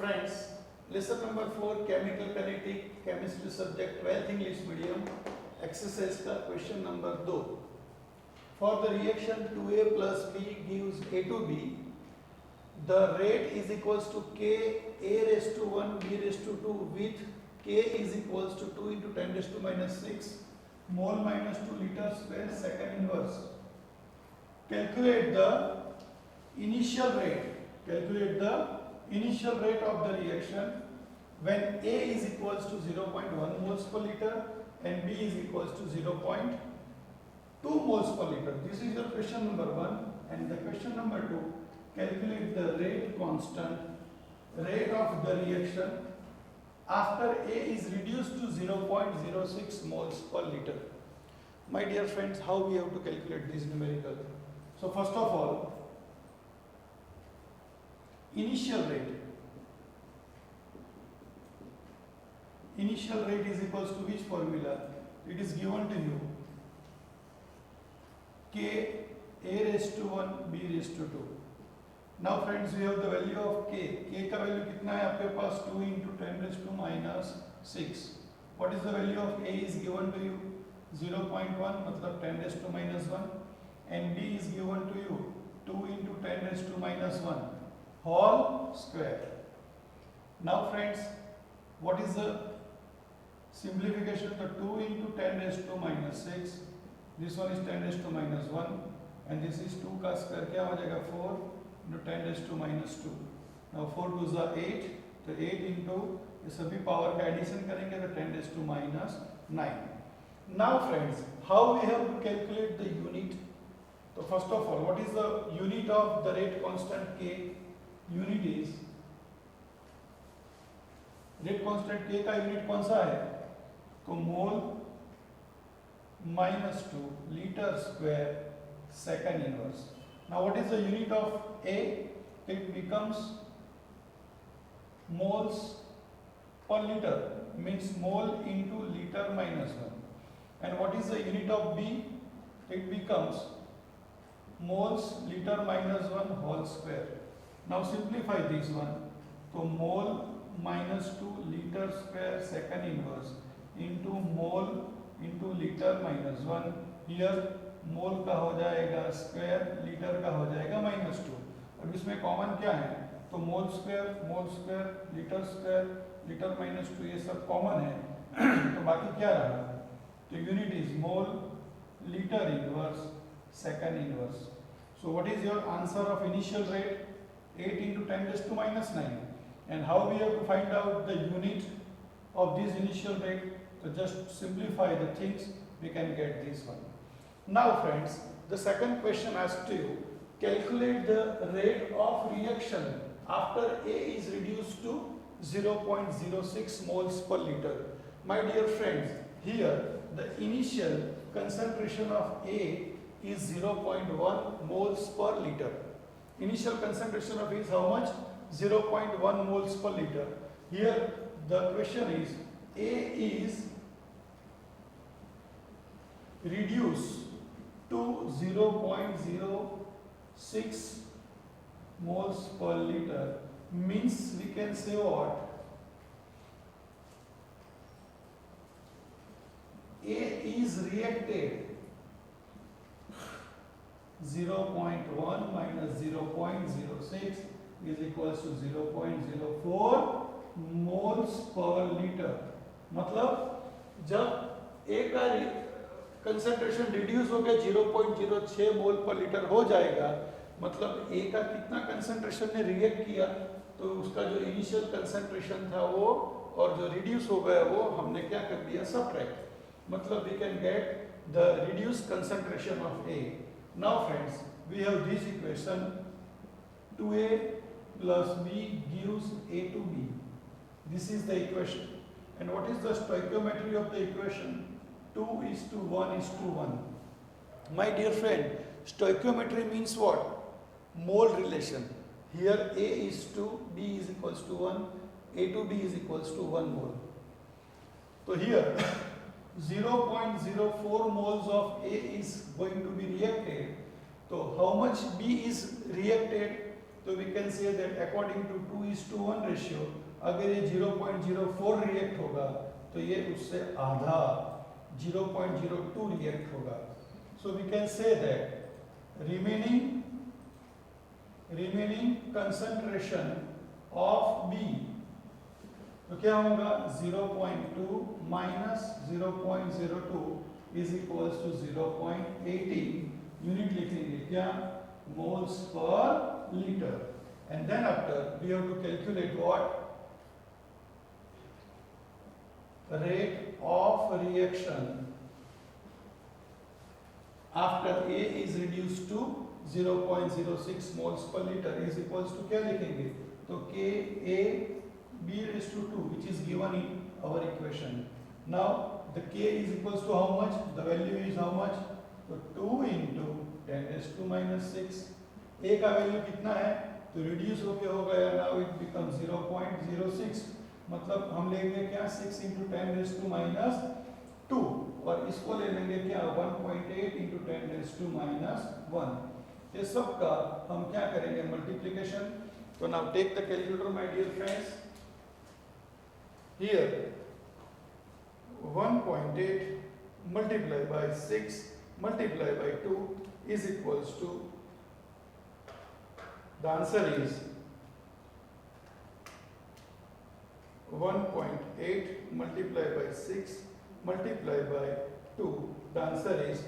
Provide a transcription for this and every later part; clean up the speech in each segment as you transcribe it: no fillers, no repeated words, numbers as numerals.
Friends, lesson number 4 chemical kinetic chemistry subject 12th English medium exercise का question number 2. For the reaction 2A plus B gives A to B, the rate is equals to K A raised to 1 B raised to 2 with K is equals to 2 into 10 raised to minus 6 mole minus 2 liter square second inverse. Calculate the initial rate. Calculate the initial rate of the reaction when A is equals to 0.1 moles per liter and B is equals to 0.2 moles per liter. This is your question number 1, and the question number 2, calculate the rate constant rate of the reaction after A is reduced to 0.06 moles per liter. My dear friends, how we have to calculate this numerical? So first of all, initial rate is equals to which formula? It is given to you K A raised to 1 B raised to 2. Now friends, we have the value of K. K का value कितना है आपके पास? 2 into 10 raised to minus 6. What is the value of A is given to you? 0.1 मतलब 10 raised to minus 1, and B is given to you 2 into 10 raised to minus 1 whole square. Now friends, what is the simplification? The 2 into 10 raised to minus 6, this one is 10 raised to minus 1, and this is 2 का square क्या हो जाएगा? 4 into 10 raised to minus 2. Now 4 2s are 8, तो 8 into ये सभी power का addition करेंगे तो 10 raised to minus 9. Now friends, how we have to calculate the unit? So first of all, what is the unit of the rate constant K? Unit is rate constant K का unit कौन सा है? तो मोल minus 2 liter square second inverse. Now what is the unit of A? It becomes moles per liter, means mole into liter minus 1. And what is the unit of B? It becomes moles liter minus 1 whole square. Now simplify this one. So mole minus 2 liter square second inverse into mole into liter minus 1. Here मोल का हो जाएगा square, litre का हो जाएगा minus 2. अब इसमें common क्या है? तो मोल स्क्वायर, लीटर माइनस 2, ये सब कॉमन है. तो बाकी क्या रहा? तो unit is mole litre inverse second inverse. So what is your answer of initial rate? 8 into 10 raised to minus 9. And how we have to find out the unit of this initial rate? So just simplify the things, we can get this one. Now friends, the second question asked to you, calculate the rate of reaction after A is reduced to 0.06 moles per liter. My dear friends, here the initial concentration of A is 0.1 moles per liter. Initial concentration of A is how much? 0.1 moles per liter. Here the question is, A is reduced to 0.06 moles per liter, means we can say what? A is reacted 0.1 minus 0.06 is equals to 0.04 moles per liter. मतलब जब A का concentration reduce होकर 0.06 मोल पर litre हो जाएगा, मतलब A का कितना कंसंट्रेशन ने रिएक्ट किया, तो उसका जो इनिशियल कंसंट्रेशन था वो और जो रिड्यूस हो गया वो हमने क्या कर दिया? सबट्रैक्ट. मतलब we can get the reduce concentration of A. Now friends, we have this equation 2A plus B gives A to B. This is the equation. And what is the stoichiometry of the equation? 2 is to 1 is to 1. My dear friend, stoichiometry means what? Mole relation. Here A is to B is equals to 1, A to B is equals to 1 mole. So here 0.04 moles of A is going to be reacted. So how much B is reacted? So we can say that according to 2 is to 1 ratio, अगर ये 0.04 react होगा तो ये उससे आधा 0.02 react होगा. So we can say that remaining concentration of B, तो क्या होगा 0.2 minus 0.02 is equals to 0.18. Unit लिखेंगे क्या, moles per litre. And then after we have to calculate what, rate of reaction after A is reduced to 0.06 moles per liter is equals to क्या लिखेंगे, तो Ka B raised to 2 which is given in our equation. Now the K is equals to how much, the value is how much, तो 2 into 10 raised to minus 6. A का value कितना है, तो reduce होके हो गया, now it becomes 0.06, मतलब हम लेंगे क्या 6 into 10 raised to minus 2 और इसको ले लेंगे क्या 1.8 into 10 raised to minus 1. ये सब का हम क्या करेंगे मल्टीप्लिकेशन. तो now take the calculator my dear friends. Here 1.8 multiplied by 6 multiplied by 2 is equals to, the answer is 1.8 multiplied by 6 multiplied by 2. The answer is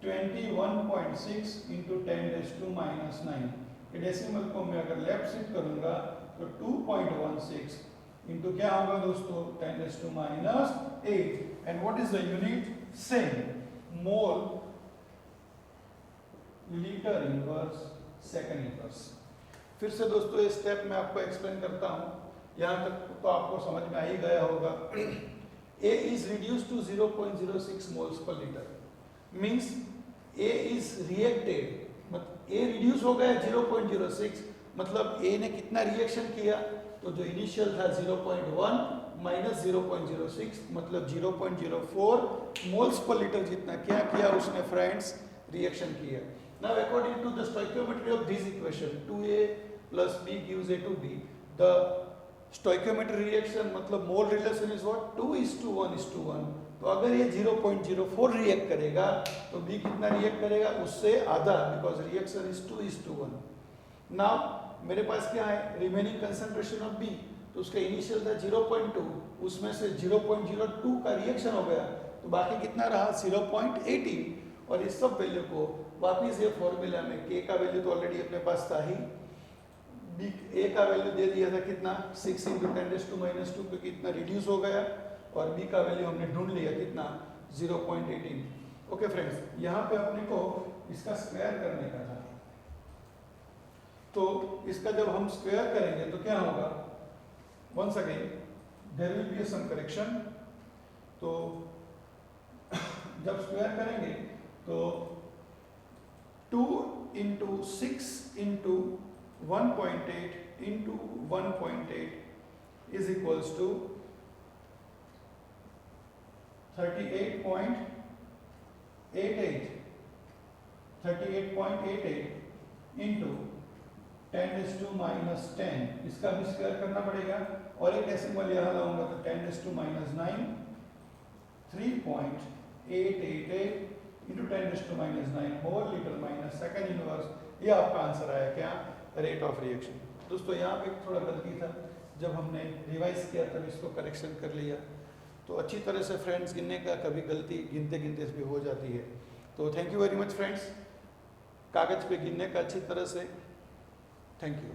21.6 into 10 raised to minus 9. ये decimal को मैं अगर left shift करूंगा तो 2.16 into क्या होगा दोस्तों 10 raised to minus 8. And what is the unit? Same. Mole liter inverse second inverse. फिर से दोस्तों ये स्टेप मैं आपको एक्सप्लेन करता हूँ. यहाँ तक तो आपको समझ में आ ही गया होगा. A is reduced to 0.06 moles per liter. Means A is reacted. मतलब A reduce हो गया 0.06. मतलब A ने कितना रिएक्शन किया? तो जो इनिशियल था 0.1 माइनस 0.06 मतलब 0.04 मोल्स पर लीटर जितना क्या किया उसने फ्रेंड्स रिएक्शन किया. Now according to the stoichiometry of this equation 2A plus B gives A to B. The stoichiometry reaction मतलब मोल रिलेशन इज व्हाट 2:1:1. तो अगर ये 0.04 रिएक्ट करेगा तो B कितना रिएक्ट करेगा उससे आधा, बिकॉज रिएक्शन इज 2:1. नाउ मेरे पास क्या है रिमेनिंग कंसंट्रेशन ऑफ B, तो उसका इनिशियल था 0.2, उसमें से 0.02 का रिएक्शन हो गया तो बाकी कितना रहा 0.18. और इस सब वैल्यू को वापिस ये फॉर्मूला में K का वैल्यू तो ऑलरेडी अपने पास था ही, A का वैल्यू दे दिया था कितना 6 into 10 raised to minus 2 क्योंकि इतना रिड्यूस हो गया, और B का वैल्यू हमने ढूंढ लिया कितना 0.18. ओके फ्रेंड्स, यहाँ पे अपने को इसका स्क्वायर करने का था, तो इसका जब हम स्क्वायर करेंगे तो क्या होगा, once again there will be some correction. तो जब स्क्वायर करेंगे तो 2 into 6 into 1.8 into 1.8 is equals to 38.88 into 10 raised to minus 10. इसका भी स्क्वायर करना पड़ेगा और एक डेसिमल यहाँ लाऊंगा तो 10 raised to minus 9 3.888 into 10 raised to minus 9 whole litre minus second inverse. ये आपका आंसर आया क्या, रेट ऑफ रिएक्शन. दोस्तों यहाँ पे थोड़ा गलती था, जब हमने रिवाइज किया तब इसको करेक्शन कर लिया. तो अच्छी तरह से फ्रेंड्स गिनने का कभी गलती गिनते गिनते भी हो जाती है. तो thank you very much friends, कागज़ पे गिनने का अच्छी तरह से. Thank you.